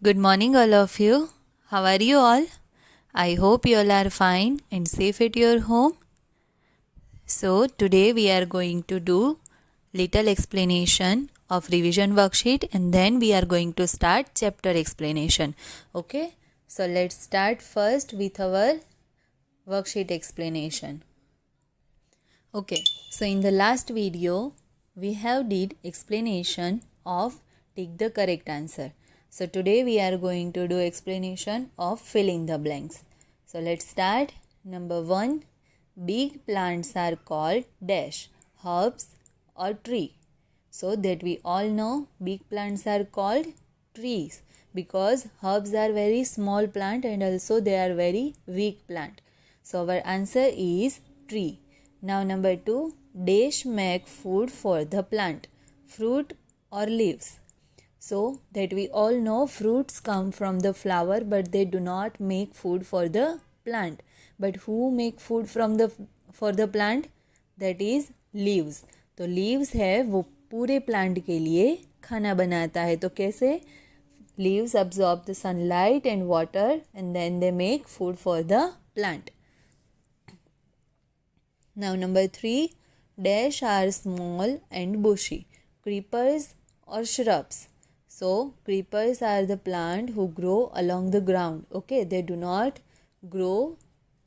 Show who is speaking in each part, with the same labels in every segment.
Speaker 1: Good morning, all of you. How are you all? I hope you all are fine and safe at your home. So, today we are going to do little explanation of revision worksheet and then we are going to start chapter explanation. Okay? So, let's start first with our worksheet explanation. Okay, so in the last video, we have did explanation of take the correct answer. So today we are going to do explanation of filling the blanks. So let's start. Number 1, big plants are called dash, herbs or tree. So that we all know big plants are called trees because herbs are very small plant and also they are very weak plant. So our answer is tree. Now number 2, dash make food for the plant, fruit or leaves. So that we all know fruits come from the flower but they do not make food for the plant. But who make food for the plant? That is leaves. तो leaves है वो पूरे plant के लिए खाना बनाता है. तो कैसे? Leaves absorb the sunlight and water and then they make food for the plant. Now number 3, dash are small and bushy, creepers or shrubs. So creepers are the plant who grow along the ground. Okay, they do not grow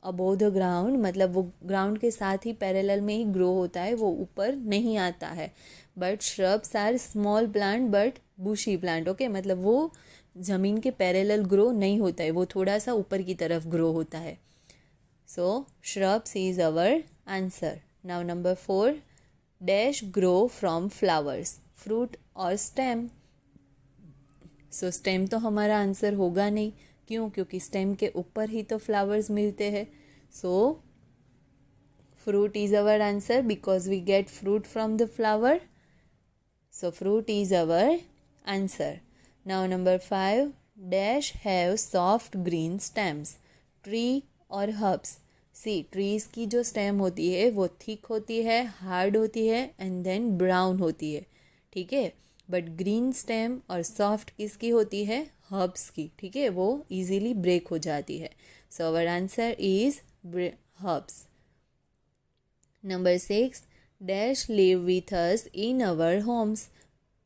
Speaker 1: above the ground, मतलब वो ground के साथ ही parallel में ही grow होता है, वो ऊपर नहीं आता है. But shrubs are small plant but bushy plant. Okay, मतलब वो ज़मीन के parallel grow नहीं होता है, वो थोड़ा सा ऊपर की तरफ grow होता है. So, shrubs is our answer. Now, number 4, dash grow from flowers, fruit or stem. So, stem तो हमारा आंसर होगा नहीं. क्यों? क्योंकि stem के ऊपर ही तो flowers मिलते हैं. So, fruit is our answer because we get fruit from the flower. So, fruit is our answer. Now, number 5, dash have soft green stems, tree और herbs. सी ट्रीज़ की जो स्टेम होती है वो थिक होती है, हार्ड होती है एंड देन ब्राउन होती है. ठीक है, बट ग्रीन स्टेम और सॉफ्ट किसकी होती है? हर्ब्स की. ठीक है, वो इजीली ब्रेक हो जाती है. So our answer is herbs. Number 6, dash live with us in our homes,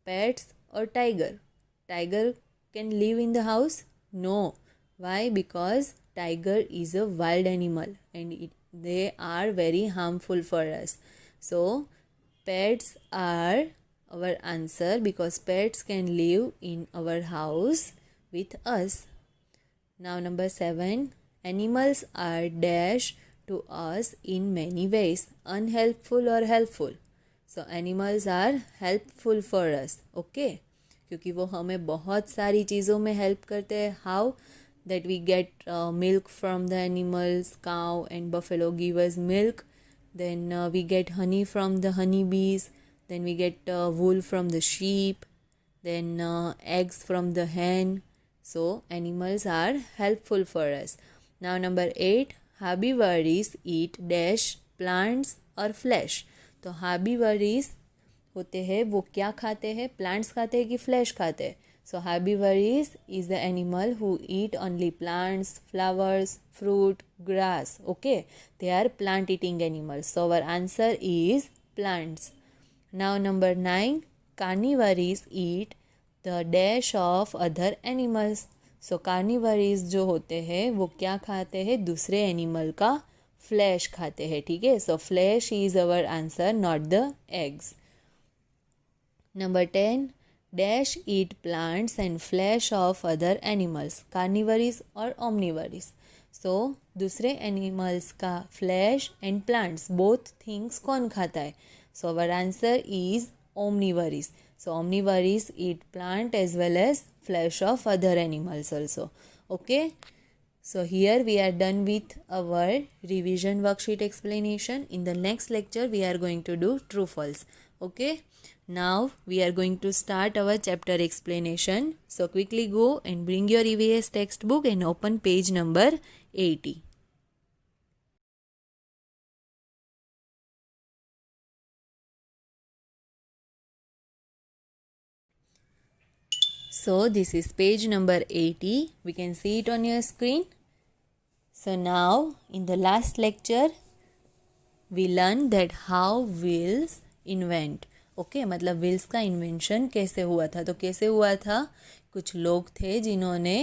Speaker 1: pets और tiger. Tiger can live in the house? No. Why? Because tiger is a wild animal and they are very harmful for us. So pets are our answer because pets can live in our house with us. Now number 7, animals are dash to us in many ways, unhelpful or helpful. So animals are helpful for us. Okay, क्योंकि वो हमें बहुत सारी चीज़ों में help करते हैं. How? That we get milk from the animals, cow and buffalo give us milk. Then we get honey from the honeybees. Then we get wool from the sheep. Then eggs from the hen. So animals are helpful for us. Now number 8, herbivorous eat dash plants or flesh. तो herbivorous होते हैं वो क्या खाते हैं? Plants खाते हैं कि फ्लैश खाते हैं? So herbivorous is the animal who eat only plants, flowers, fruit, grass. Okay, they are plant eating animals. So our answer is plants. Now number 9, carnivores eat the dash of other animals. So carnivores जो होते हैं वो क्या खाते हैं? दूसरे animal का flash खाते हैं. ठीक है, so flesh is our answer, not the eggs. Number 10, dash eat plants and flesh of other animals, carnivorous और omnivorous. So दूसरे एनिमल्स का flesh and plants both things कौन खाता है? So our answer is omnivorous. So omnivorous eat plant as well as flesh of other animals also. Okay, so here we are done with our revision worksheet explanation. In the next lecture we are going to do true false. Okay, now we are going to start our chapter explanation. So quickly go and bring your EVS textbook and open page number 80. So this is page number 80. We can see it on your screen. So now in the last lecture we learned that how wheels invent. Okay मतलब wheels का invention कैसे हुआ था. तो कैसे हुआ था, कुछ लोग थे जिन्होंने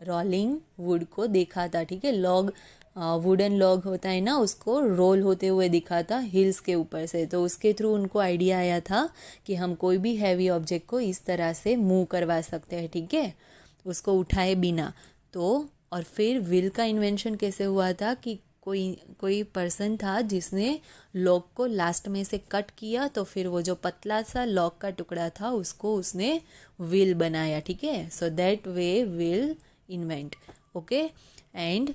Speaker 1: रोलिंग वुड को देखा था. ठीक है, लॉग वुडन लॉग होता है ना, उसको रोल होते हुए दिखा था हिल्स के ऊपर से. तो उसके थ्रू उनको आइडिया आया था कि हम कोई भी हैवी ऑब्जेक्ट को इस तरह से मूव करवा सकते हैं. ठीक है, उसको उठाए बिना. तो और फिर व्हील का इन्वेंशन कैसे हुआ था कि कोई पर्सन था जिसने लॉग को लास्ट में से कट किया, तो फिर वो जो पतला सा लॉग का टुकड़ा था उसको उसने व्हील बनाया. ठीक है, so that way wheel invent. Okay, and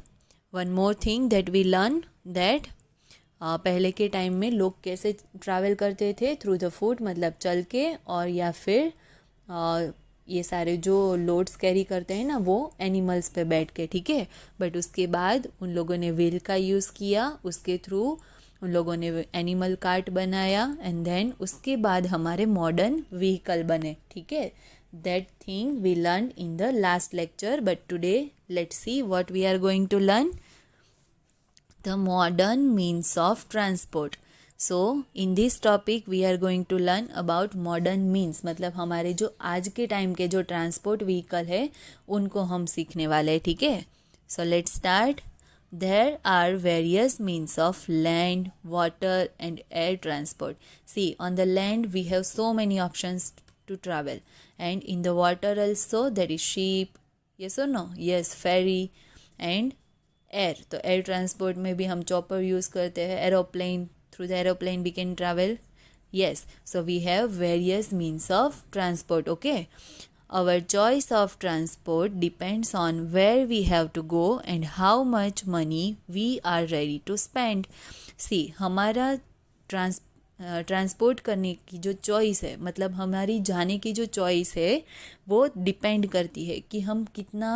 Speaker 1: one more thing that we learn that पहले के टाइम में लोग कैसे ट्रैवल करते थे, थ्रू द फुट, मतलब चल के, और या फिर ये सारे जो लोड्स कैरी करते हैं ना वो एनिमल्स पे बैठ के. ठीक है, बट उसके बाद उन लोगों ने व्हील का यूज़ किया, उसके थ्रू उन लोगों ने एनिमल कार्ट बनाया, एंड देन उसके बाद हमारे मॉडर्न व्हीकल बने. ठीक है, that thing we learn in the last lecture, but today let's see what we are going to learn. The modern means of transport. So in this topic we are going to learn about modern means, मतलब हमारे जो आज के time के जो transport vehicle है उनको हम सीखने वाले हैं. ठीक है, so let's start. There are various means of land, water and air transport. See, on the land we have so many options to travel, and in the water also there is ship, yes or no, yes, ferry, and air. तो air transport में भी हम chopper use करते हैं, aeroplane, through the aeroplane we can travel. yes, so we have various means of transport. okay, our choice of transport depends on where we have to go and how much money we are ready to spend. see, हमारा transport करने की जो choice है, मतलब हमारी जाने की जो चॉइस है, वो डिपेंड करती है कि हम कितना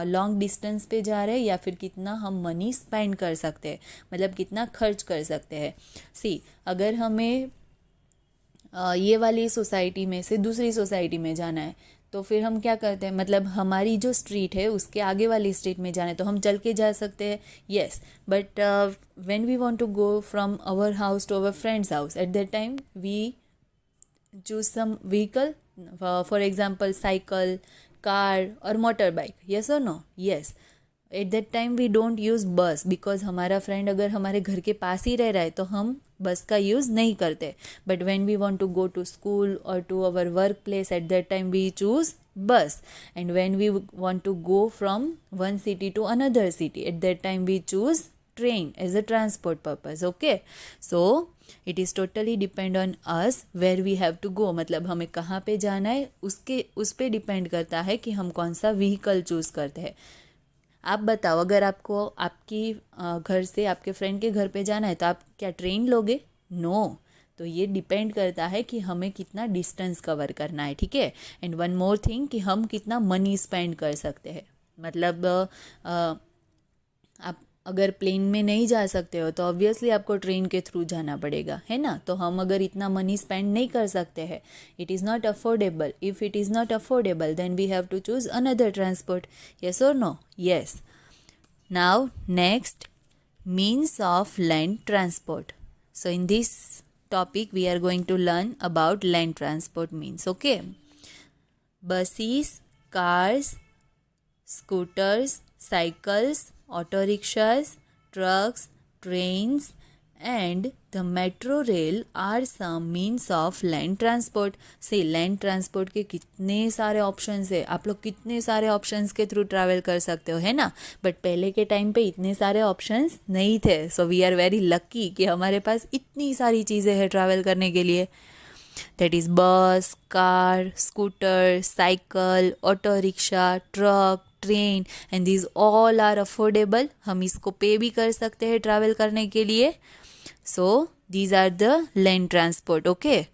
Speaker 1: लॉन्ग डिस्टेंस पे जा रहे हैं या फिर कितना हम मनी स्पेंड कर सकते हैं, मतलब कितना खर्च कर सकते हैं. सी, अगर हमें ये वाली सोसाइटी में से दूसरी सोसाइटी में जाना है तो फिर हम क्या करते हैं, मतलब हमारी जो स्ट्रीट है उसके आगे वाली स्ट्रीट में जाना है तो हम चल के जा सकते हैं. Yes, but when we want to go from our house to our friend's house, at that time we choose some vehicle, for example cycle, car or motorbike. yes or no? yes, at that time we don't use bus because हमारा friend अगर हमारे घर के पास ही रह रहा है तो हम बस का यूज़ नहीं करते. But when we want to go to school और to our work place, at that time we choose bus. And when we want to go from one city to another city, at that time we choose train as a transport purpose. Okay, so it is totally depend on us where we have to go, मतलब हमें कहाँ पे जाना है उस पर depend करता है कि हम कौन सा व्हीकल चूज़ करते हैं. आप बताओ, अगर आपको आपकी घर से आपके फ्रेंड के घर पे जाना है तो आप क्या ट्रेन लोगे? नो. तो ये डिपेंड करता है कि हमें कितना डिस्टेंस कवर करना है. ठीक है, एंड वन मोर थिंग कि हम कितना मनी स्पेंड कर सकते हैं. मतलब आप अगर प्लेन में नहीं जा सकते हो तो ऑब्वियसली आपको ट्रेन के थ्रू जाना पड़ेगा, है ना. तो हम अगर इतना मनी स्पेंड नहीं कर सकते हैं, it is not affordable. If it is not affordable then we have to choose another transport. yes or no? yes. now next, means of land transport. so in this topic we are going to learn about land transport means. okay, buses, cars, scooters, cycles, auto rickshaws, trucks, trains, and the metro rail are some means of land transport. से land transport के कितने सारे options है, आप लोग कितने सारे options के थ्रू ट्रैवल कर सकते हो, है ना. बट पहले के टाइम पे इतने सारे ऑप्शंस नहीं थे. So we are very lucky कि हमारे पास इतनी सारी चीज़ें हैं ट्रैवल करने के लिए. That is bus, car, scooter, cycle, auto rickshaw, truck, train, and these all are affordable. हम इसको पे भी कर सकते हैं ट्रैवल करने के लिए. So these are the land transport. Okay,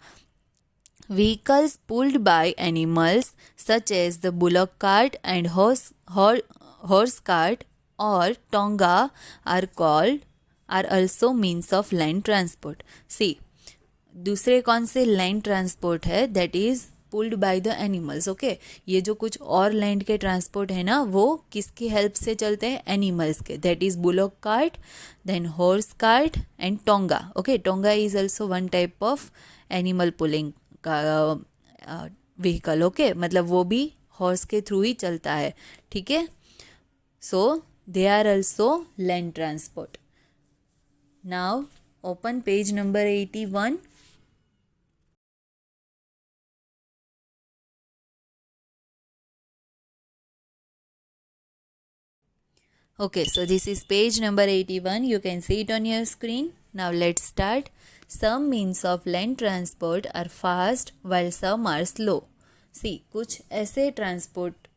Speaker 1: vehicles pulled by animals such as the bullock cart and horse cart or tonga are also means of land transport. See, दूसरे कौन से लैंड ट्रांसपोर्ट है, that is pulled by the animals. Okay, ये जो कुछ और land के transport है ना, वो किसकी हेल्प से चलते हैं? एनिमल्स के. That is bullock cart, then horse cart and tonga. Okay, tonga is also one type of animal pulling का व्हीकल. ओके, मतलब वो भी हॉर्स के थ्रू ही चलता है. ठीक है, so they are also land transport. Now open page number 81. Okay, so this is page number 81. You can see it on your screen. Now let's start. Some means of land transport are fast while some are slow. See, कुछ ऐसे transport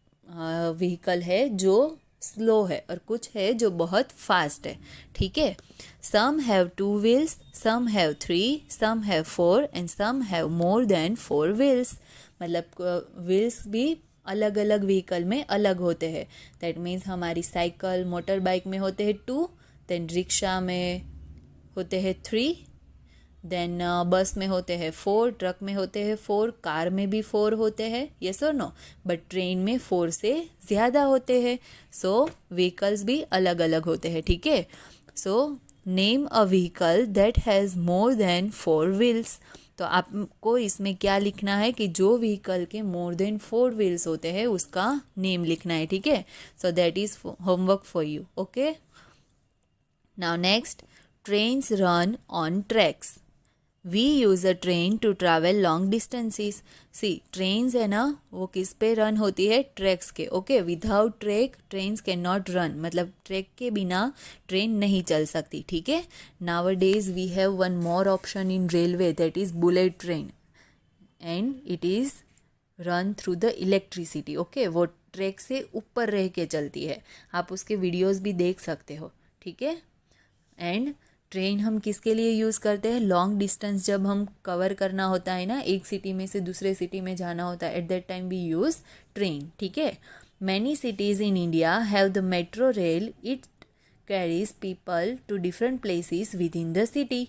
Speaker 1: vehicle है जो slow है और कुछ है जो बहुत फास्ट है. ठीक है, some have 2 wheels, some have 3, some have 4 and some have more than 4 wheels. मतलब व्हील्स भी अलग अलग व्हीकल में अलग होते हैं. दैट मीन्स हमारी साइकिल मोटर बाइक में होते हैं 2, देन रिक्शा में होते हैं 3, देन बस में होते हैं 4, ट्रक में होते हैं 4, कार में भी 4 होते हैं. यस और नो? बट ट्रेन में 4 से ज़्यादा होते हैं. सो व्हीकल्स भी अलग अलग होते हैं. ठीक है, so name a vehicle that has more than 4 wheels. तो आपको इसमें क्या लिखना है कि जो व्हीकल के मोर देन 4 व्हील्स होते हैं उसका नेम लिखना है. ठीक है, so that is homework for you. Okay, now next, trains run on tracks. We use a train to travel long distances. See, trains है ना, वो किस पे रन होती है? ट्रैक्स के. Okay, without track trains can not run. मतलब track के बिना ट्रेन नहीं चल सकती. ठीक है, nowadays we have one more option in railway, that is bullet train, and it is run through the electricity. Okay, वो track से ऊपर रह के चलती है. आप उसके वीडियोस भी देख सकते हो. ठीक है, एंड ट्रेन हम किसके लिए यूज़ करते हैं? लॉन्ग डिस्टेंस जब हम कवर करना होता है ना, एक सिटी में से दूसरे सिटी में जाना होता है, at that time we use train. ठीक है, many cities in India have the metro rail. It carries people to different places within the city,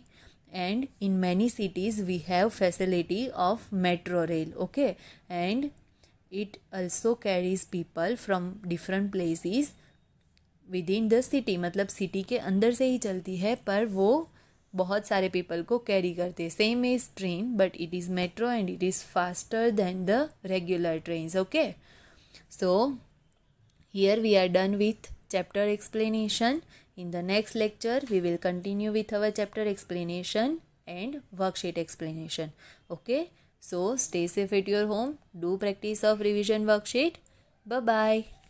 Speaker 1: and in many cities we have facility of metro rail. Okay, and it also carries people from different places within the city. मतलब city के अंदर से ही चलती है पर वो बहुत सारे पीपल को कैरी करते हैं. Same is train but it is metro and it is faster than the regular trains. Okay, so here we are done with chapter explanation. In the next lecture we will continue with our chapter explanation and worksheet explanation. Okay, so stay safe at your home, do practice of revision worksheet. Bye bye.